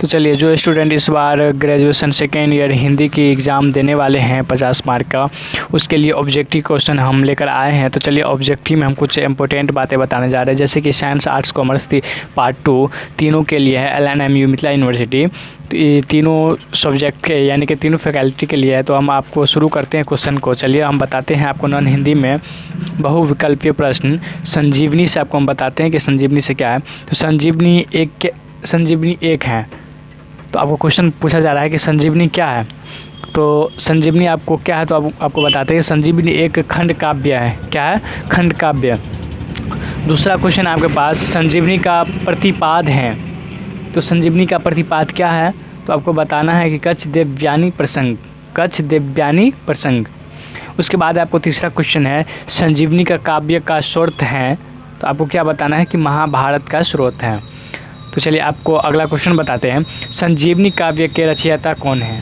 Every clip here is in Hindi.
तो चलिए, जो स्टूडेंट इस बार ग्रेजुएशन सेकेंड ईयर हिंदी की एग्ज़ाम देने वाले हैं 50 मार्क का, उसके लिए ऑब्जेक्टिव क्वेश्चन हम लेकर आए हैं। तो चलिए, ऑब्जेक्टिव में हम कुछ इंपॉर्टेंट बातें बताने जा रहे हैं, जैसे कि साइंस, आर्ट्स, कॉमर्स पार्ट 2 तीनों के लिए है, LNMU मिथिला यूनिवर्सिटी। तो ये तीनों सब्जेक्ट के यानी कि तीनों फैकल्टी के लिए है। तो हम आपको शुरू करते हैं क्वेश्चन को। चलिए, हम बताते हैं आपको नॉन हिंदी में बहुविकल्पीय प्रश्न संजीवनी से आपको हम बताते हैं कि संजीवनी से क्या है। तो संजीवनी एक है। तो आपको क्वेश्चन पूछा जा रहा है कि संजीवनी क्या है। तो संजीवनी आपको क्या है, तो आपको बताते हैं संजीवनी एक खंड काव्य है। क्या है? खंड काव्य। दूसरा क्वेश्चन आपके पास, संजीवनी का प्रतिपाद है। तो संजीवनी का प्रतिपाद क्या है, तो आपको बताना है कि कच्छ देवयानी प्रसंग। उसके बाद आपको तीसरा क्वेश्चन है, संजीवनी का काव्य का स्रोत है। तो आपको क्या बताना है कि महाभारत का स्रोत है। तो चलिए, आपको अगला क्वेश्चन बताते हैं, संजीवनी काव्य के रचयिता कौन है,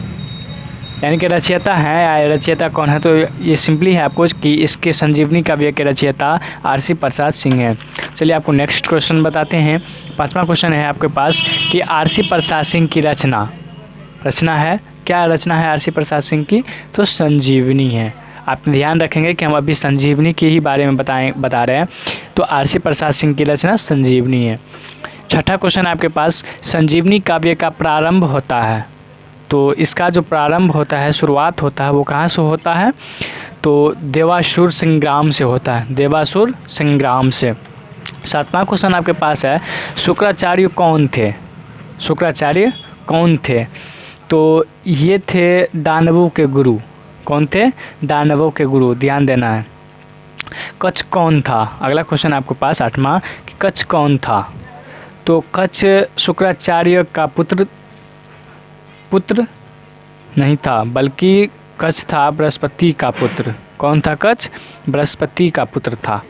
यानी कि रचयिता है या रचयिता कौन है। तो ये सिंपली है आपको कि इसके संजीवनी काव्य के रचयिता RC प्रसाद सिंह हैं। चलिए, आपको नेक्स्ट क्वेश्चन बताते हैं। 5वां क्वेश्चन है आपके पास कि RC प्रसाद सिंह की रचना है, क्या रचना है RC प्रसाद सिंह की, तो संजीवनी है। आप ध्यान रखेंगे कि हम अभी संजीवनी के ही बारे में बता रहे हैं। तो RC प्रसाद सिंह की रचना संजीवनी है। 6ठा क्वेश्चन आपके पास, संजीवनी काव्य का प्रारंभ होता है। तो इसका जो प्रारंभ होता है, शुरुआत होता है, वो कहाँ से होता है, तो देवासुर संग्राम से होता है, देवासुर संग्राम से। 7वां क्वेश्चन आपके पास है, शुक्राचार्य कौन थे। तो ये थे दानवों के गुरु। कौन थे? दानवों के गुरु, ध्यान देना है। कच्छ कौन था, अगला क्वेश्चन आपके पास 8वां कि कच्छ कौन था। तो कच्छ शुक्राचार्य का पुत्र नहीं था, बल्कि कच्छ था बृहस्पति का पुत्र। कौन था? कच्छ बृहस्पति का पुत्र था।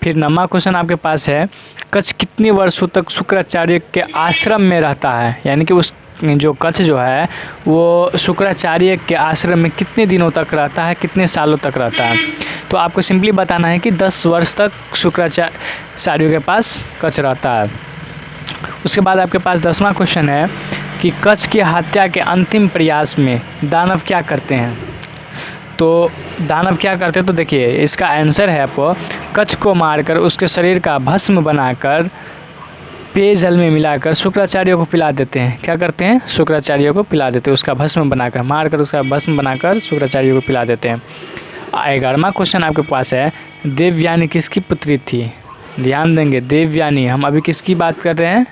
फिर 9वां क्वेश्चन आपके पास है, कच्छ कितने वर्षों तक शुक्राचार्य के आश्रम में रहता है, यानी कि उस जो कच्छ जो है वो शुक्राचार्य के आश्रम में कितने दिनों तक रहता है, कितने सालों तक रहता है। तो आपको सिंपली बताना है कि 10 वर्ष तक शुक्राचार्य के पास कच्छ रहता है। उसके बाद आपके पास 10वां क्वेश्चन है कि कच्छ की हत्या के अंतिम प्रयास में दानव क्या करते हैं। तो दानव क्या करते हैं, तो देखिए इसका आंसर है आपको, कच्छ को मारकर उसके शरीर का भस्म बनाकर पेयजल में मिलाकर शुक्राचार्य को पिला देते हैं। क्या करते हैं? शुक्राचार्य को पिला देते हैं, उसका भस्म बनाकर, मारकर उसका भस्म बनाकर शुक्राचार्य को पिला देते हैं। 11वां क्वेश्चन आपके पास है, देवयानी किसकी पुत्री थी। ध्यान देंगे, देवयानी, हम अभी किसकी बात कर रहे हैं,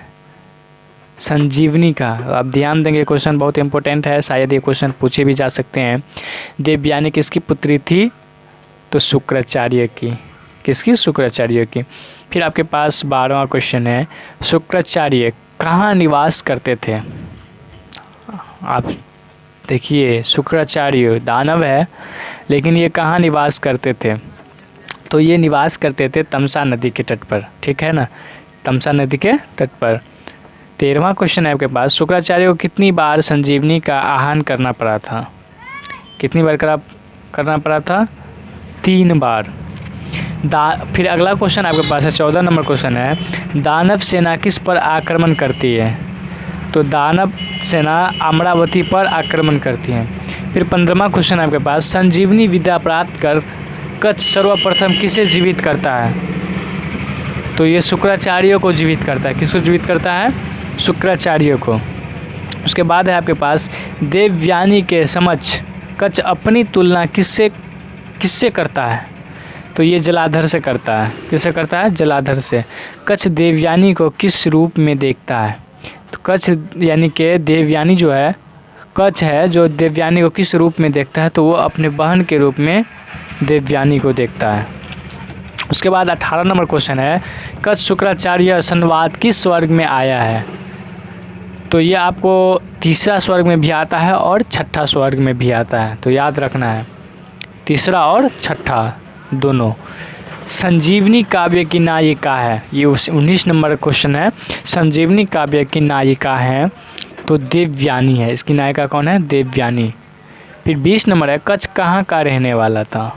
संजीवनी का। अब ध्यान देंगे, क्वेश्चन बहुत इंपॉर्टेंट है, शायद ये क्वेश्चन पूछे भी जा सकते हैं। देवयानी किसकी पुत्री थी, तो शुक्राचार्य की। किसकी? शुक्राचार्य की। फिर आपके पास 12वां क्वेश्चन है, शुक्राचार्य कहाँ निवास करते थे। आप देखिए, शुक्राचार्य दानव है, लेकिन ये कहाँ निवास करते थे, तो ये निवास करते थे तमसा नदी के तट पर। ठीक है ना, तमसा नदी के तट पर। 13वां क्वेश्चन है आपके पास, शुक्राचार्य को कितनी बार संजीवनी का आह्वान करना पड़ा था। कितनी बार करना पड़ा था? 3 बार। फिर अगला क्वेश्चन आपके पास है, 14 नंबर क्वेश्चन है, दानव सेना किस पर आक्रमण करती है। तो दानव सेना अमरावती पर आक्रमण करती है। फिर 15वां क्वेश्चन आपके पास, संजीवनी विद्या प्राप्त कर कच्छ सर्वप्रथम किसे जीवित करता है। तो ये शुक्राचार्य को जीवित करता है। किसको जीवित करता है? शुक्राचार्य को। उसके बाद है आपके पास, देवयानी के समक्ष कच्छ अपनी तुलना किससे करता है। तो ये जलाधर से करता है। किससे करता है? जलाधर से। कच्छ देवयानी को किस रूप में देखता है। तो कच्छ यानी कि देवयानी जो है, कच्छ है जो देवयानी को किस रूप में देखता है, तो वो अपने बहन के रूप में देवयानी को देखता है। उसके बाद 18 नंबर क्वेश्चन है, कच्छ शुक्राचार्य संवाद किस स्वर्ग में आया है। तो ये आपको तीसरा स्वर्ग में भी आता है और छठा स्वर्ग में भी आता है, तो याद रखना है, तीसरा और छठा दोनों। संजीवनी काव्य की नायिका है, ये 19 नंबर क्वेश्चन है। संजीवनी काव्य की नायिका है तो देवयानी है। इसकी नायिका कौन है? देवयानी। फिर 20 नंबर है, कच्छ कहाँ का रहने वाला था।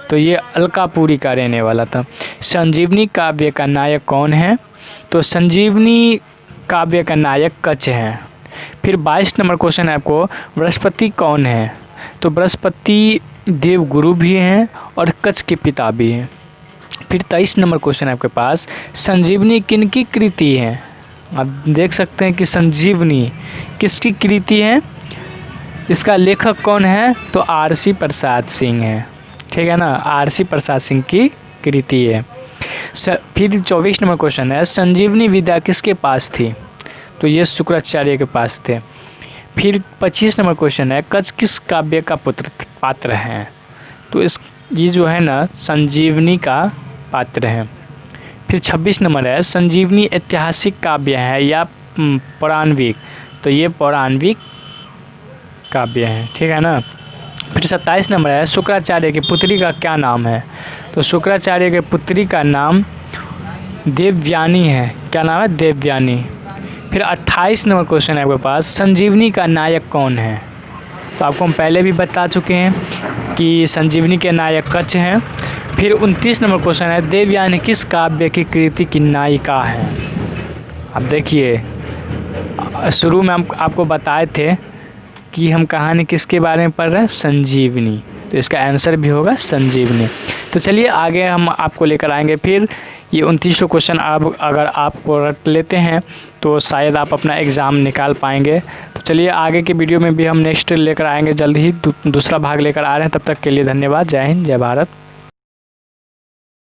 तो ये अलकापुरी का रहने वाला था। संजीवनी काव्य का नायक कौन है? तो संजीवनी काव्य का नायक कच्छ है। फिर 22 नंबर क्वेश्चन है आपको, बृहस्पति कौन है? तो बृहस्पति देवगुरु भी हैं और कच्छ के पिता भी हैं। फिर 23 नंबर क्वेश्चन है आपके पास, संजीवनी किनकी कृति है? आप देख सकते हैं कि संजीवनी किसकी कृति है, इसका लेखक कौन है? तो आर.सी. प्रसाद सिंह है, ठीक है ना, आर.सी. प्रसाद सिंह की कृति है। फिर 24 नंबर क्वेश्चन है, संजीवनी विद्या किसके पास थी? तो ये शुक्राचार्य के पास थे। फिर 25 नंबर क्वेश्चन है, कच्छ किस काव्य का पात्र है? तो ये जो है ना संजीवनी का पात्र है। फिर 26 नंबर है, संजीवनी ऐतिहासिक काव्य है या पौराणिक? तो ये पौराणिक काव्य है, ठीक है ना। फिर 27 नंबर है, शुक्राचार्य की पुत्री का क्या नाम है? तो शुक्राचार्य के पुत्री का नाम देवयानी है। क्या नाम है? देवयानी। फिर 28 नंबर क्वेश्चन है आपके पास, संजीवनी का नायक कौन है? तो आपको हम पहले भी बता चुके हैं कि संजीवनी के नायक कच्छ हैं। फिर 29 नंबर क्वेश्चन है, देवयानी किस काव्य की कृति की नायिका है? अब देखिए, शुरू में हम आपको बताए थे कि हम कहानी किसके बारे में पढ़ रहे हैं, संजीवनी, तो इसका आंसर भी होगा संजीवनी। तो चलिए आगे हम आपको लेकर आएंगे। फिर ये 29 क्वेश्चन आप अगर आप रट लेते हैं तो शायद आप अपना एग्ज़ाम निकाल पाएंगे। तो चलिए आगे के वीडियो में भी हम नेक्स्ट लेकर आएंगे, जल्द ही दूसरा भाग लेकर आ रहे हैं। तब तक के लिए धन्यवाद। जय हिंद, जय भारत।